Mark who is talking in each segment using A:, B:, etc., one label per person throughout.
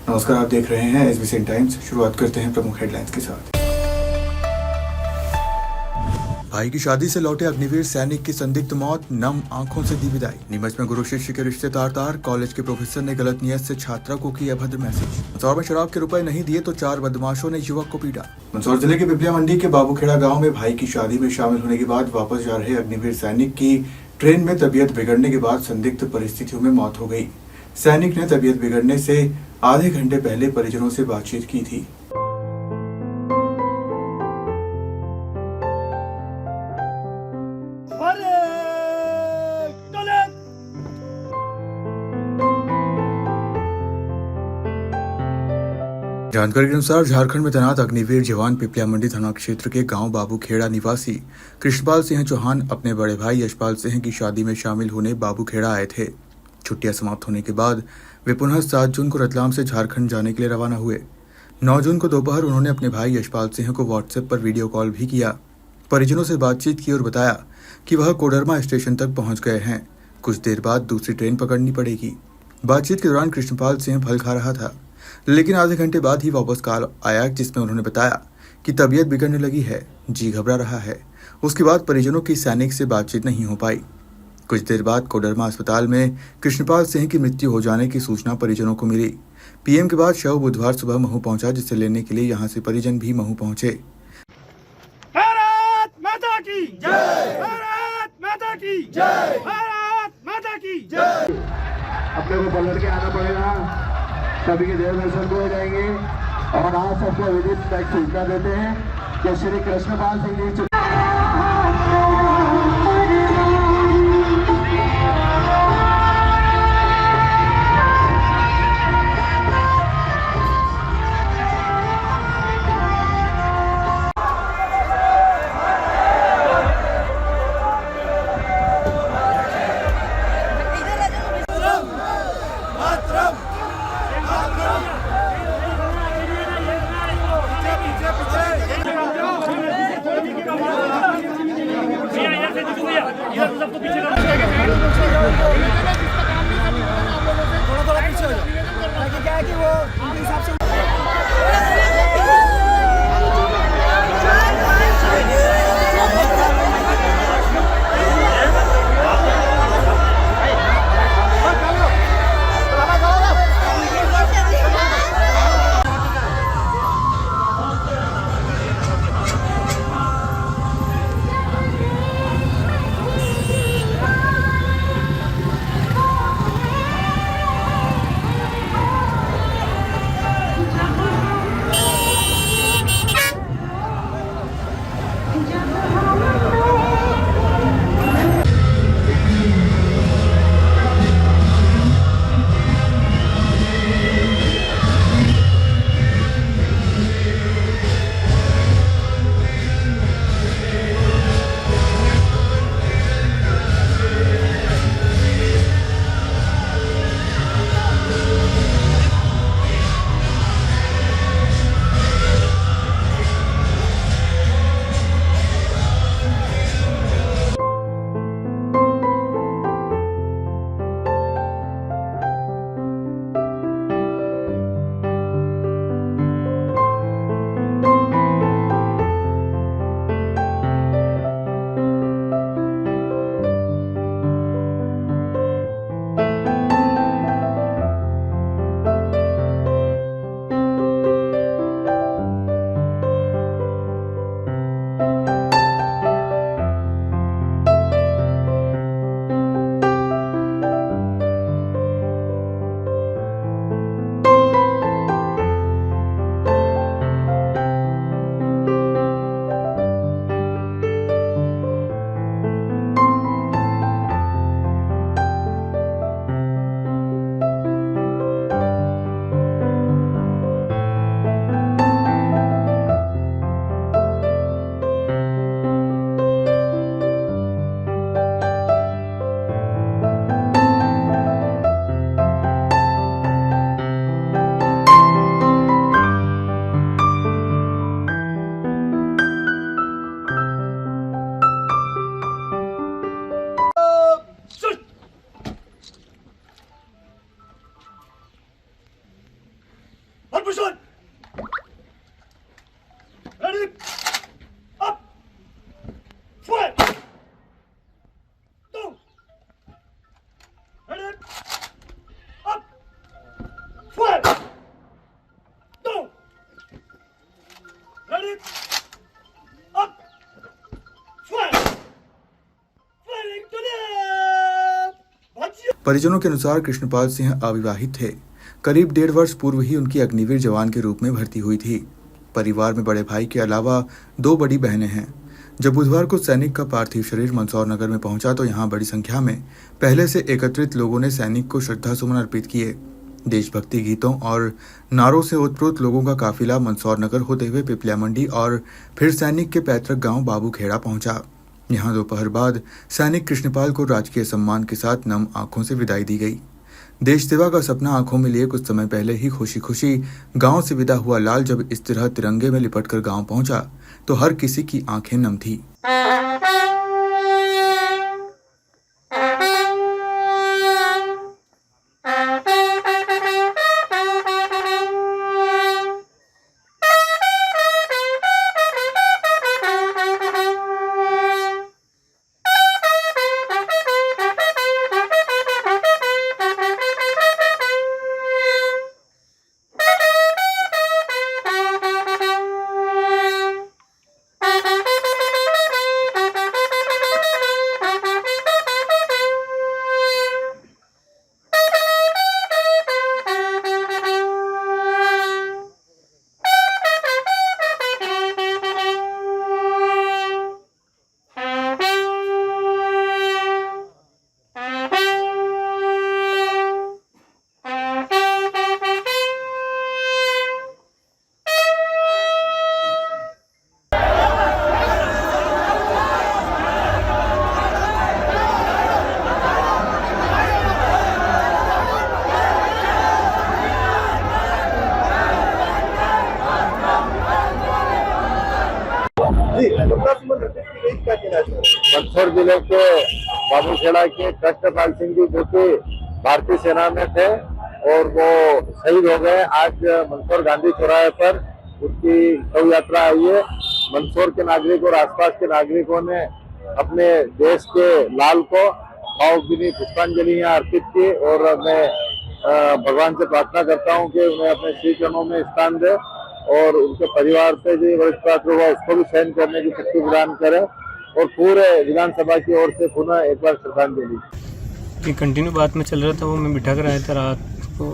A: नमस्कार, आप देख रहे हैं एसबीसी टाइम्स। शुरुआत करते हैं प्रमुख हेडलाइंस के साथ। भाई की शादी से लौटे अग्निवीर सैनिक की संदिग्ध मौत, नम आंखों से दी विदाई। नीमच में गुरु शिष्य के रिश्ते तार। कॉलेज के प्रोफेसर ने गलत नियत से छात्रा को किया अभद्र मैसेज। मंदसौर में शराब के रुपए नहीं दिए तो 4 बदमाशों ने युवक को पीटा। मंदसौर जिले के पिपलिया मंडी के बाबूखेड़ा गाँव में भाई की शादी में शामिल होने के बाद वापस जा रहे अग्निवीर सैनिक की ट्रेन में तबीयत बिगड़ने के बाद संदिग्ध परिस्थितियों में मौत हो गई। सैनिक ने तबीयत बिगड़ने से आधे घंटे पहले परिजनों से बातचीत की थी। जानकारी के अनुसार झारखंड में तैनात अग्निवीर जवान पिपलिया मंडी थाना क्षेत्र के गांव बाबूखेड़ा निवासी कृष्णपाल सिंह चौहान अपने बड़े भाई यशपाल सिंह की शादी में शामिल होने बाबूखेड़ा आए थे। छुट्टियां समाप्त होने के बाद वे पुनः 7 जून को रतलाम से झारखंड जाने के लिए रवाना हुए। 9 जून को दोपहर उन्होंने अपने भाई यशपाल सिंह को व्हाट्सएप पर वीडियो कॉल भी किया। परिजनों से बातचीत की और बताया कि वह कोडरमा स्टेशन तक पहुंच गए हैं। कुछ देर बाद दूसरी ट्रेन पकड़नी पड़ेगी। बातचीत के दौरान कृष्णपाल सिंह फल खा रहा था, लेकिन आधे घंटे बाद ही वापस कॉल आया जिसमें उन्होंने बताया कि तबीयत बिगड़ने लगी है, जी घबरा रहा है। उसके बाद परिजनों की सैनिक से बातचीत नहीं हो पाई। कुछ देर बाद कोडरमा अस्पताल में कृष्णपाल सिंह की मृत्यु हो जाने की सूचना परिजनों को मिली। पीएम के बाद शव बुधवार सुबह महू पहुंचा, जिसे लेने के लिए यहां से परिजन भी महू पहुंचे।
B: भारत माता की जय, भारत माता की जय, भारत माता की जय।
C: अपने को पलट के आना पड़ेगा, सभी के देव दर्शन हो जाएंगे। और आज सबको विदित सूचना देते हैं कि Shri Krishanpal Singh ji
B: Attention! Ready? Up! Fire! Down! Ready? Up! Fire! Down! Ready? Up! Fire! Firing to the...
A: परिजनों के अनुसार कृष्णपाल सिंह अविवाहित थे। करीब 1.5 वर्ष पूर्व ही उनकी अग्निवीर जवान के रूप में भर्ती हुई थी। परिवार में बड़े भाई के अलावा 2 बड़ी बहनें हैं। जब बुधवार को सैनिक का पार्थिव शरीर मंदसौर नगर में पहुंचा तो यहां बड़ी संख्या में पहले से एकत्रित लोगों ने सैनिक को श्रद्धासुमन अर्पित किए। देशभक्ति गीतों और नारों से ओतप्रोत लोगों का काफिला मंदसौर नगर होते हुए पिपलिया मंडी और फिर सैनिक के पैतृक गांव बाबूखेड़ा पहुंचा। यहां दोपहर बाद सैनिक कृष्णपाल को राजकीय सम्मान के साथ नम आंखों से विदाई दी गई। देश सेवा का सपना आंखों में लिए कुछ समय पहले ही खुशी खुशी गांव से विदा हुआ लाल जब इस तरह तिरंगे में लिपटकर गांव पहुंचा तो हर किसी की आंखें नम थी।
C: मंदसौर जिले के बाबूखेड़ा के कृष्णपाल सिंह जी जो कि भारतीय सेना में थे और वो शहीद हो गए। आज मंदसौर गांधी चौराहे पर उसकी शव यात्रा आई है। मंदसौर के नागरिक और आसपास के नागरिकों ने अपने देश के लाल को भावभीनी पुष्पांजलि यहाँ अर्पित की और मैं भगवान से प्रार्थना करता हूँ कि उन्हें अपने श्री चरणों में स्थान दे और उनके परिवार पे जो वरिष्ठ हुआ उसको भी सहन करने की शक्ति प्रदान करे और पूरे विधानसभा की ओर से पुनः एक बार श्रद्धांजलि।
D: ये कंटिन्यू बात में चल रहा था, वो मैं बिठा कर आया था रात को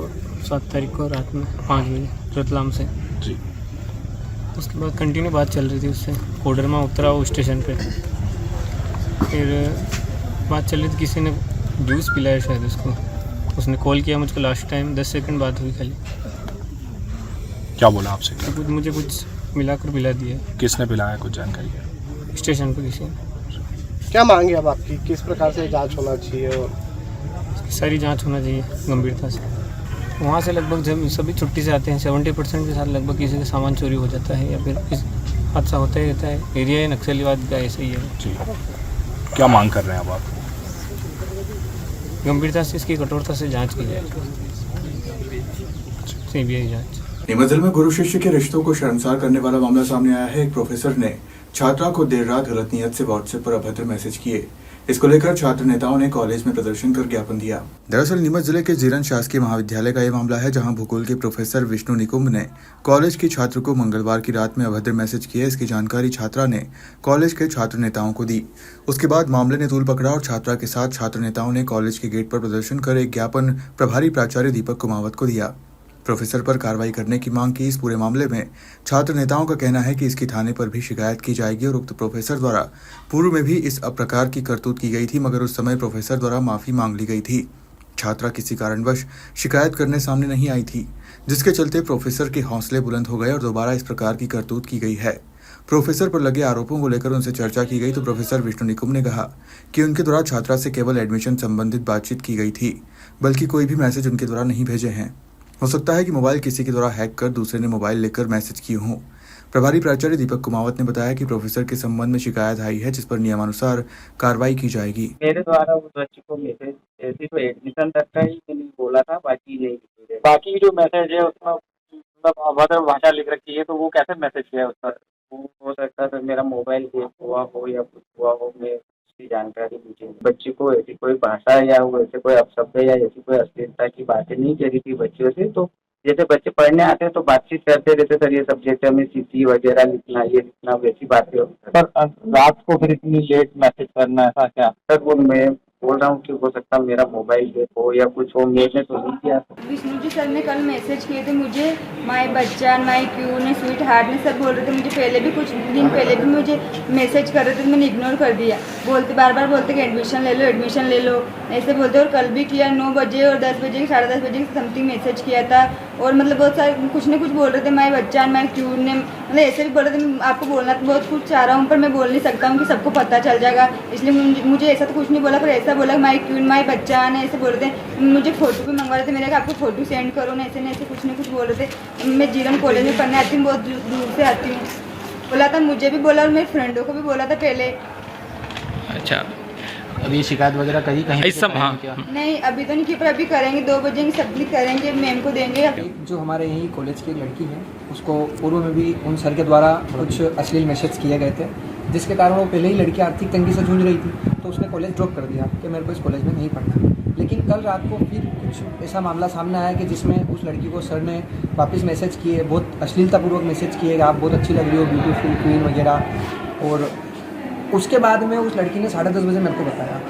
D: 7 तारीख को रात में 5 बजे रतलाम से जी। उसके बाद कंटिन्यू बात चल रही थी उससे। कोडरमा उतरा वो स्टेशन पे, फिर बात चल रही थी, किसी ने जूस पिलाया शायद उसको। उसने कॉल किया मुझको लास्ट टाइम, 10 सेकंड बात हुई खाली।
E: क्या बोला आपसे?
D: तो मुझे कुछ मिलाकर पिला दिया।
E: किसने पिलाया, कुछ जानकारी है?
D: स्टेशन पे किसी ने।
F: क्या मांगे अब आपकी, किस प्रकार से जांच होना चाहिए और
D: सारी जांच होना चाहिए गंभीरता से। वहाँ से लगभग जब सभी छुट्टी से आते हैं 70% के साथ लगभग किसी का सामान चोरी हो जाता है या फिर हादसा होता ही रहता है। एरिया नक्सलीवाद का ऐसे ही है
E: जी। क्या मांग कर रहे हैं अब आप?
D: गंभीरता से इसकी कठोरता से जांच की जाए, सीबीआई जांच।
A: नीमच जिले में गुरु शिष्य के रिश्तों को शर्मसार करने वाला मामला सामने आया है। एक प्रोफेसर ने छात्रा को देर रात गलत नियत से व्हाट्सएप पर अभद्र मैसेज किए। इसको लेकर छात्र नेताओं ने कॉलेज में प्रदर्शन कर ज्ञापन दिया। दरअसल नीमच जिले के जीरन शासकीय महाविद्यालय का यह मामला है, जहां भूगोल के प्रोफेसर विष्णु निकुंभ ने कॉलेज की छात्र को मंगलवार की रात में अभद्र मैसेज किए। इसकी जानकारी छात्रा ने कॉलेज के छात्र नेताओं को दी। उसके बाद मामले ने तूल पकड़ा और छात्रा के साथ छात्र नेताओं ने कॉलेज के गेट पर प्रदर्शन कर एक ज्ञापन प्रभारी प्राचार्य दीपक कुमावत को दिया। प्रोफेसर पर कार्रवाई करने की मांग की। इस पूरे मामले में छात्र नेताओं का कहना है कि इसकी थाने पर भी शिकायत की जाएगी और उक्त प्रोफेसर द्वारा पूर्व में भी इस प्रकार की करतूत की गई थी, मगर उस समय प्रोफेसर द्वारा माफी मांग ली गई थी। छात्रा किसी कारणवश शिकायत करने सामने नहीं आई थी, जिसके चलते प्रोफेसर के हौसले बुलंद हो गए और दोबारा इस प्रकार की करतूत की गई है। प्रोफेसर पर लगे आरोपों को लेकर उनसे चर्चा की गई तो प्रोफेसर विष्णु निकुंभ ने कहा कि उनके द्वारा छात्रा से केवल एडमिशन संबंधित बातचीत की गई थी, बल्कि कोई भी मैसेज उनके द्वारा नहीं भेजे हैं। हो सकता है कि मोबाइल किसी के द्वारा हैक कर दूसरे ने मोबाइल लेकर मैसेज किए हों। प्रभारी प्राचार्य दीपक कुमावत ने बताया कि प्रोफेसर के संबंध में शिकायत आई है, जिस पर नियमानुसार कार्रवाई की जाएगी।
G: मेरे द्वारा उस बच्चे को मैसेज सिर्फ एडमिशन तक का ही मैंने बोला था, बाकी नहीं। बाकी जो मैसेज है उसमें मतलब अभद्र भाषा लिख रखी है, तो वो कैसे मैसेज किया है उस पर? वो हो सकता है तो मेरा मोबाइल हैक हुआ हो या कुछ हुआ हो, मैं उसकी जानकारी मुझे। बच्ची को ऐसी कोई भाषा या वो ऐसे कोई अपशब्द या ऐसी कोई अश्लीलता की बातें नहीं करी थी बच्चियों से। तो जैसे बच्चे पढ़ने आते हैं तो बातचीत करते रहते, सर ये सब्जेक्ट हमें सीसी वगैरह लिखना, ये लिखना, वैसी बातें होती। पर रात को फिर इतनी लेट मैसेज करना, ऐसा क्या? सर वो मैं बोल रहा हूँ कि हो सकता है मेरा मोबाइल हैक हो या कुछ हो, मैंने तो नहीं किया।
H: विष्णु जी सर ने कल मैसेज किए थे मुझे, माय बच्चन, माय क्यू ने, स्वीट हार्ट ने, सब बोल रहे थे मुझे। पहले भी कुछ दिन पहले भी मुझे मैसेज कर रहे थे, मैंने इग्नोर कर दिया। बोलते बार बार बोलते कि एडमिशन ले लो, एडमिशन ले लो, ऐसे बोलते। और कल भी किया 9 बजे और 10 बजे, 10:30 बजे समथिंग मैसेज किया था। और मतलब बहुत सारे कुछ न कुछ बोल रहे थे, माय बच्चन, माय क्यू ने, मतलब ऐसे भी बोल रहे थे। मैं आपको बोलना तो बहुत कुछ चाह रहा हूँ पर मैं बोल नहीं सकता हूँ कि सबको पता चल जाएगा, इसलिए मुझे ऐसा तो कुछ नहीं बोला, पर ऐसा बोला माय क्यू, माय बच्चन, ऐसे बोल रहे थे। मुझे फोटो भी मंगवा रहे थे, मैंने कहा आपको फोटो सेंड करो ना, ऐसे न ऐसे कुछ न कुछ बोल रहे थे। मैं जीरम कॉलेज में पढ़ने आती हूँ, बहुत दूर से आती हूँ। बोला था, मुझे भी बोला और मेरे फ्रेंडों को भी बोला था पहले।
I: अच्छा,
F: अभी शिकायत वगैरह कहीं कहीं
I: इस सब हाँ
H: नहीं अभी तो नहीं की, पर अभी करेंगे, 2 बजे सबमिट करेंगे, मैम को देंगे।
J: जो हमारे यही कॉलेज की एक लड़की है, उसको पूर्व में भी उन सर के द्वारा कुछ अश्लील मैसेज किए गए थे, जिसके कारण वो पहले ही लड़की आर्थिक तंगी से जूझ रही थी, तो उसने कॉलेज ड्रॉप कर दिया कि मेरे को इस कॉलेज में नहीं पढ़ना। लेकिन कल रात को फिर कुछ ऐसा मामला सामने आया कि जिसमें उस लड़की को सर ने वापस मैसेज किए, बहुत अश्लीलतापूर्वक मैसेज किए, आप बहुत अच्छी लग रही हो, ब्यूटीफुल क्वीन वगैरह। और उसके बाद में उस लड़की ने 10:30 बजे मेरे को बताया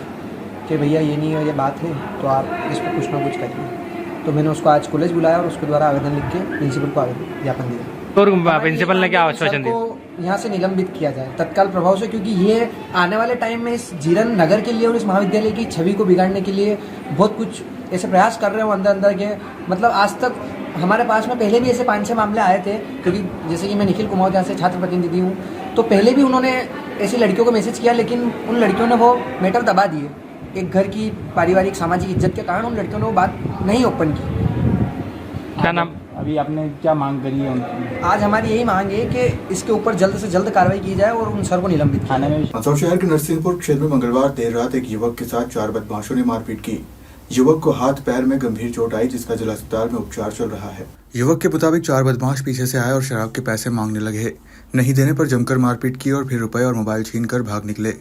J: कि भैया ये नहीं है, ये बात है, तो आप इस पर कुछ ना कुछ करिए। तो मैंने उसको आज कॉलेज बुलाया और उसके द्वारा आवेदन लिख के प्रिंसिपल को आवेदन ज्ञापन दिया।
I: और प्रिंसिपल ने क्या आश्वासन दिया?
J: यहाँ से निलंबित किया जाए तत्काल प्रभाव से, क्योंकि ये आने वाले टाइम में इस जीरन नगर के लिए और इस महाविद्यालय की छवि को बिगाड़ने के लिए बहुत कुछ ऐसे प्रयास कर रहे हो अंदर अंदर के। मतलब आज तक हमारे पास में पहले भी ऐसे 5-6 मामले आए थे, क्योंकि जैसे कि मैं निखिल कुमार यहाँ से छात्र प्रतिनिधि हूँ, तो पहले भी उन्होंने ऐसी लड़कियों को मैसेज किया, लेकिन उन लड़कियों ने वो मैटर दबा दिए। एक घर की पारिवारिक सामाजिक इज्जत के कारण उन लड़कियों ने वो बात नहीं ओपन की।
I: क्या नाम?
F: अभी आपने क्या मांग करी है उनकी?
J: आज हमारी यही मांग है कि इसके ऊपर जल्द से जल्द कार्रवाई की जाए और उन सर को निलंबित किया जाए।
A: मंदसौर शहर के नरसिंहपुर क्षेत्र में मंगलवार देर रात एक युवक के साथ 4 बदमाशों ने मारपीट की। युवक को हाथ पैर में गंभीर चोट आई, जिसका जिला अस्पताल में उपचार चल रहा है। युवक के मुताबिक 4 बदमाश पीछे से आए और शराब के पैसे मांगने लगे। नहीं देने पर जमकर मारपीट की और फिर रुपए और मोबाइल छीनकर भाग निकले।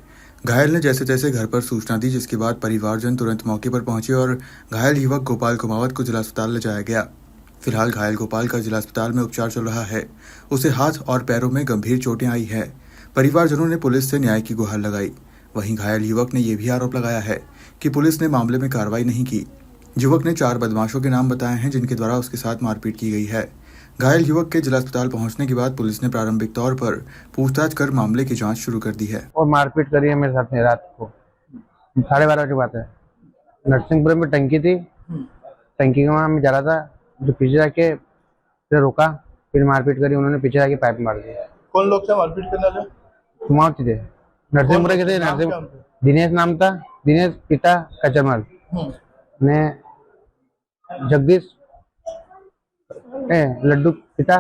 A: घायल ने जैसे तैसे घर पर सूचना दी, जिसके बाद परिवारजन तुरंत मौके पर पहुंचे और घायल युवक गोपाल कुमावत को जिला अस्पताल ले जाया गया। फिलहाल घायल गोपाल का जिला अस्पताल में उपचार चल रहा है। उसे हाथ और पैरों में गंभीर चोटें आई हैं। परिवारजनों ने पुलिस से न्याय की गुहार लगाई। वहीं घायल युवक ने यह भी आरोप लगाया है कि पुलिस ने मामले में कार्रवाई नहीं की। युवक ने 4 बदमाशों के नाम बताए हैं, जिनके द्वारा उसके साथ मारपीट की गई है। घायल युवक के जिला अस्पताल पहुंचने के बाद पुलिस ने प्रारंभिक तौर पर पूछताछ कर मामले की जांच शुरू कर दी है।
C: और मारपीट करी है मेरे साथ में रात को 12:30 की बात है। नरसिंहपुर में टंकी थी, टंकी के वहाँ मैं जा रहा था, जो पीछे जाके फिर रोका, फिर मारपीट करी। उन्होंने पीछे जाके पाइप मार दिया।
B: कौन लोग थे मारपीट करने वाले?
C: कुमार थे, नरसिंहपुर के थे। नरसिंह दिनेश नाम था, दिनेश पिता कचमल ने, जगदीश लड्डू पिता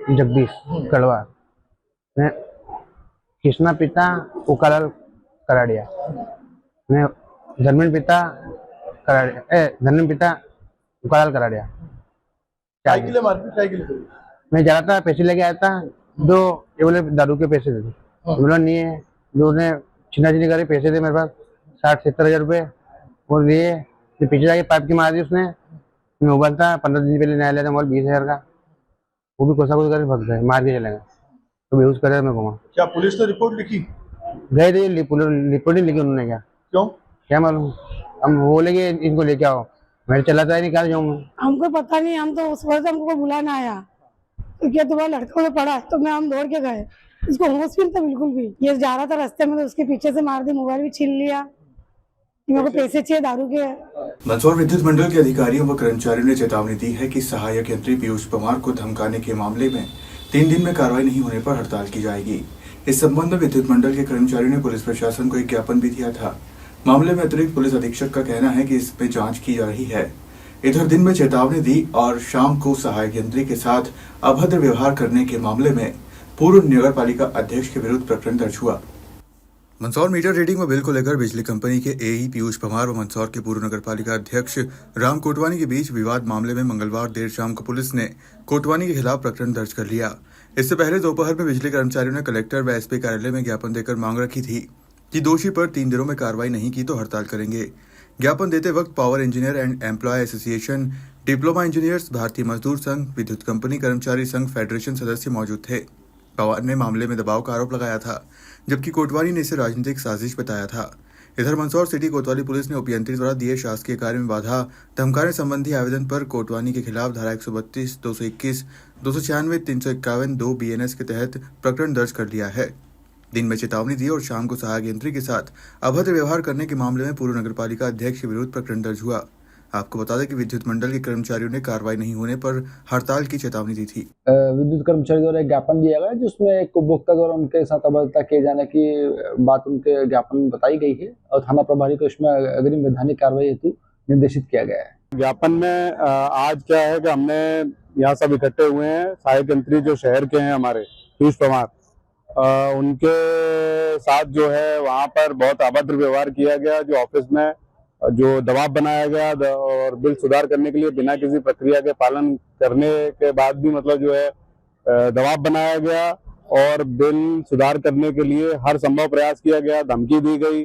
C: जगदीश कड़वा ने, कृष्णा पिता उकालाल कराड़िया ने, धर्मेंद्र पिता कराड़िया, धर्मेंद्र पिता उकालाल कराड़िया। मैं जा रहा था, पैसे लेके आया था, दो ये बोले दारू के पैसे थे, बोला नहीं है। जो ने छिनाछिनी करी, पैसे थे मेरे पास 60-70 हजार रुपये, और लिए पीछे जाके पाइप की मार दी उसने। मोबाइल था 15 दिन पहले नया लिया था मोबाइल 20,000 का, वो भी कोसा करके भग गए, मार के चले गए। तो बेहोश कर मैं घुमा।
B: क्या पुलिस ने रिपोर्ट लिखी?
C: गए थे, रिपोर्ट नहीं लिखी उन्होंने। क्यों क्या मालूम, हम बोलेंगे इनको लेके आओ, मेरे चला था नहीं, क्या जाऊँ।
K: हमको पता नहीं, हम तो उस वक्त हमको बुलाना आया, क्योंकि तुम्हारा लड़का में पड़ा, तो मैं हम दौड़ के गए। इसको होश भी नहीं था बिल्कुल भी। ये जा रहा था रास्ते में, तो उसके पीछे से मार दी, मोबाइल भी छीन लिया। मेरे को पैसे चाहिए दारू के।
A: मंदसौर विद्युत मंडल के अधिकारियों व कर्मचारियों ने चेतावनी दी है कि सहायक यंत्री पीयूष पवार को धमकाने के मामले में 3 दिन में कार्रवाई नहीं होने पर हड़ताल की जाएगी। इस संबंध में विद्युत मंडल के कर्मचारियों ने पुलिस प्रशासन को एक ज्ञापन भी दिया था। मामले में अतिरिक्त पुलिस अधीक्षक का कहना है कि इसमें जांच की जा रही है। इधर दिन में चेतावनी दी और शाम को सहायक यंत्री के साथ अभद्र व्यवहार करने के मामले में पूर्व नगर पालिका अध्यक्ष के विरुद्ध प्रकरण दर्ज हुआ। मंदसौर मीटर रीडिंग में बिल को लेकर बिजली कंपनी के एई पीयूष परमार व मंदसौर के पूर्व नगरपालिका अध्यक्ष राम कोटवानी के बीच विवाद मामले में मंगलवार देर शाम को पुलिस ने कोटवानी के खिलाफ प्रकरण दर्ज कर लिया। इससे पहले दोपहर में बिजली कर्मचारियों ने कलेक्टर व एसपी कार्यालय में ज्ञापन देकर मांग रखी थी कि दोषी पर 3 दिनों में कार्रवाई नहीं की तो हड़ताल करेंगे। ज्ञापन देते वक्त power engineer and employ association, diploma engineers, Bharatiya Mazdoor संघ, विद्युत कंपनी कर्मचारी संघ फेडरेशन सदस्य मौजूद थे। पवार ने मामले में दबाव का आरोप लगाया था, जबकि कोटवानी ने इसे राजनीतिक साजिश बताया था। इधर मंदसौर सिटी कोतवाली पुलिस ने उपयंत्री द्वारा दिए शासकीय कार्य में बाधा धमकाने संबंधी आवेदन पर कोटवानी के खिलाफ धारा 132, 221, 296, 351, 2 BNS के तहत प्रकरण दर्ज कर लिया है। दिन में चेतावनी दी और शाम को सहायक यंत्री के साथ अभद्र व्यवहार करने के मामले में पूर्व नगरपालिका अध्यक्ष के विरुद्ध प्रकरण दर्ज हुआ। आपको बता दें कि विद्युत मंडल के कर्मचारियों ने कार्रवाई नहीं होने पर हड़ताल की चेतावनी दी थी।
L: विद्युत कर्मचारी द्वारा एक ज्ञापन दिया गया जिसमें एक उपभोक्ता द्वारा उनके साथ अभद्रता किए जाने की बात उनके ज्ञापन में बताई गई है और थाना प्रभारी को इसमें अग्रिम वैधानिक कार्रवाई हेतु निर्देशित किया गया है।
C: ज्ञापन में आज क्या है कि हमने यहाँ सब इकट्ठे हुए हैं, सहायक यंत्री जो शहर के हैं हमारे पीयूष परमार, उनके साथ जो है वहाँ पर बहुत अभद्र व्यवहार किया गया, जो ऑफिस में जो दबाव बनाया गया और बिल सुधार करने के लिए बिना किसी प्रक्रिया के पालन करने के बाद भी मतलब जो है दबाव बनाया गया और बिल सुधार करने के लिए हर संभव प्रयास किया गया, धमकी दी गई,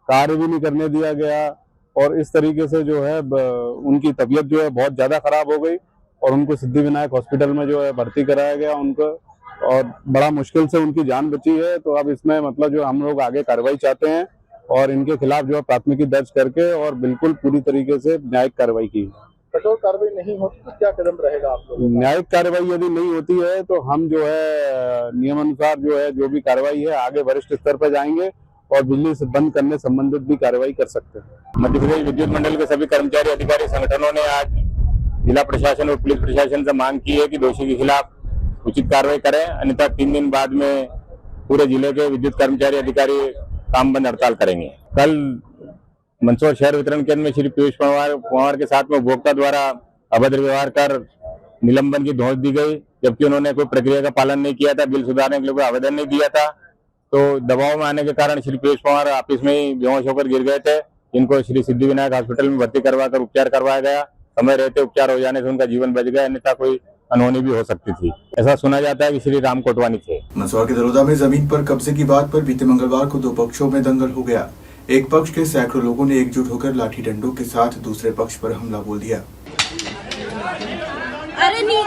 C: कार्य भी नहीं करने दिया गया और इस तरीके से जो है उनकी तबीयत जो है बहुत ज्यादा खराब हो गई और उनको सिद्धिविनायक हॉस्पिटल में जो है भर्ती कराया गया उनको और बड़ा मुश्किल से उनकी जान बची है। तो अब इसमें मतलब जो हम लोग आगे कार्रवाई चाहते हैं और इनके खिलाफ जो है प्राथमिकी दर्ज करके और बिल्कुल पूरी तरीके से न्यायिक कार्रवाई की।
L: कठोर कार्रवाई नहीं होती तो क्या कदम रहेगा आप लोगों का?
C: न्यायिक कार्रवाई यदि नहीं होती है तो हम जो है नियमानुसार जो है जो भी कार्रवाई है आगे वरिष्ठ स्तर पर जाएंगे और बिजली से बंद करने संबंधित भी कार्रवाई कर सकते हैं।
M: मध्य प्रदेश विद्युत मंडल के सभी कर्मचारी अधिकारी संगठनों ने आज जिला प्रशासन और पुलिस प्रशासन से मांग की है कि दोषी के खिलाफ उचित कार्रवाई करें, अन्यथा 3 दिन बाद में पूरे जिले के विद्युत कर्मचारी अधिकारी काम बंद हड़ताल करेंगे। कल मंदसौर शहर वितरण केंद्र में श्री पीयूष परमार के साथ में उपभोक्ता द्वारा अभद्र व्यवहार कर निलंबन की धौंस दी गई, जबकि उन्होंने कोई प्रक्रिया का पालन नहीं किया था, बिल सुधारने के लिए कोई आवेदन नहीं दिया था। तो दबाव में आने के कारण श्री पीयूष परमार ऑफिस में ही बेहोश होकर गिर गए थे, जिनको श्री सिद्धिविनायक हॉस्पिटल में भर्ती करवाकर उपचार करवाया गया। समय रहते उपचार हो जाने से उनका जीवन बच गया, अन्यथा कोई अनहोनी भी हो सकती थी। ऐसा सुना जाता है कि श्री राम कोटवानी थे।
A: मंदसौर के दरोदा में जमीन पर कब्जे की बात पर बीते मंगलवार को 2 पक्षों में दंगल हो गया। एक पक्ष के सैकड़ों लोगों ने एकजुट होकर लाठी डंडों के साथ दूसरे पक्ष पर हमला बोल दिया।
H: अरे नहीं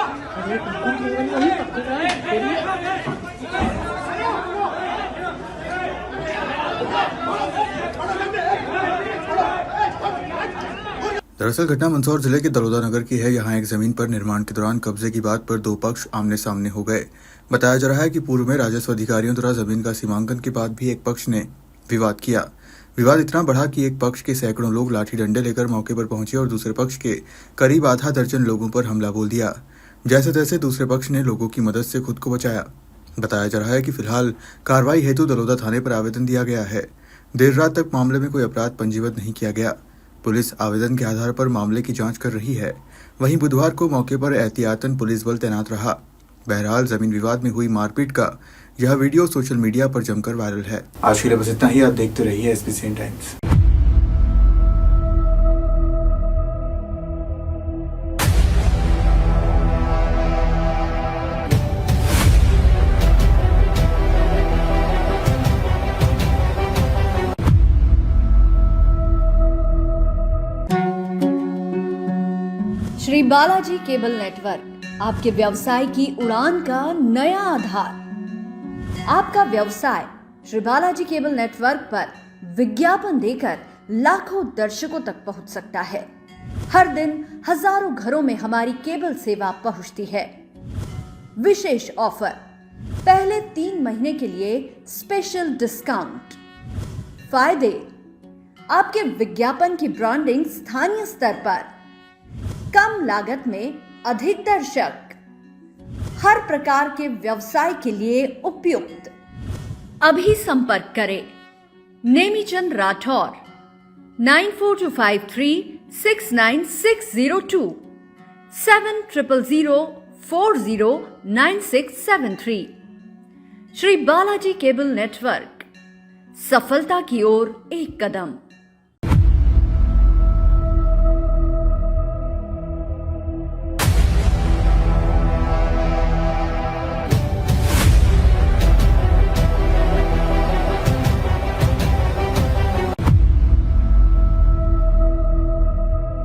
A: दरअसल घटना मंदसौर जिले के दलोदा नगर की है। यहाँ एक जमीन पर निर्माण के दौरान कब्जे की बात पर 2 पक्ष आमने सामने हो गए। बताया जा रहा है कि पूर्व में राजस्व अधिकारियों द्वारा जमीन का सीमांकन के बाद भी एक पक्ष ने विवाद किया। विवाद इतना बढ़ा कि एक पक्ष के सैकड़ों लोग लाठी डंडे लेकर मौके पर पहुंचे और दूसरे पक्ष के करीब आधा दर्जन लोगों पर हमला बोल दिया। जैसे तैसे दूसरे पक्ष ने लोगों की मदद से खुद को बचाया। बताया जा रहा है कि फिलहाल कार्रवाई हेतु दलोदा थाने पर आवेदन दिया गया है। देर रात तक मामले में कोई अपराध पंजीबद्ध नहीं किया गया। पुलिस आवेदन के आधार पर मामले की जांच कर रही है। वहीं बुधवार को मौके पर एहतियातन पुलिस बल तैनात रहा। बहरहाल जमीन विवाद में हुई मारपीट का यह वीडियो सोशल मीडिया पर जमकर वायरल है। आज के लिए बस इतना ही। आप देखते रहिए SBCN times.
N: Shri Balaji cable network आपके व्यवसाय की उड़ान का नया आधार। आपका व्यवसाय श्री बालाजी केबल नेटवर्क पर विज्ञापन देकर लाखों दर्शकों तक पहुंच सकता है। हर दिन हजारों घरों में हमारी केबल सेवा पहुंचती है। विशेष ऑफर, पहले 3 महीने के लिए स्पेशल डिस्काउंट। फायदे, आपके विज्ञापन की ब्रांडिंग स्थानीय स्तर पर, कम लागत में अधिक दर्शक, हर प्रकार के व्यवसाय के लिए उपयुक्त। अभी संपर्क करें नेमीचंद राठौर 9425369602 7000409673। श्री बालाजी केबल नेटवर्क, सफलता की ओर एक कदम।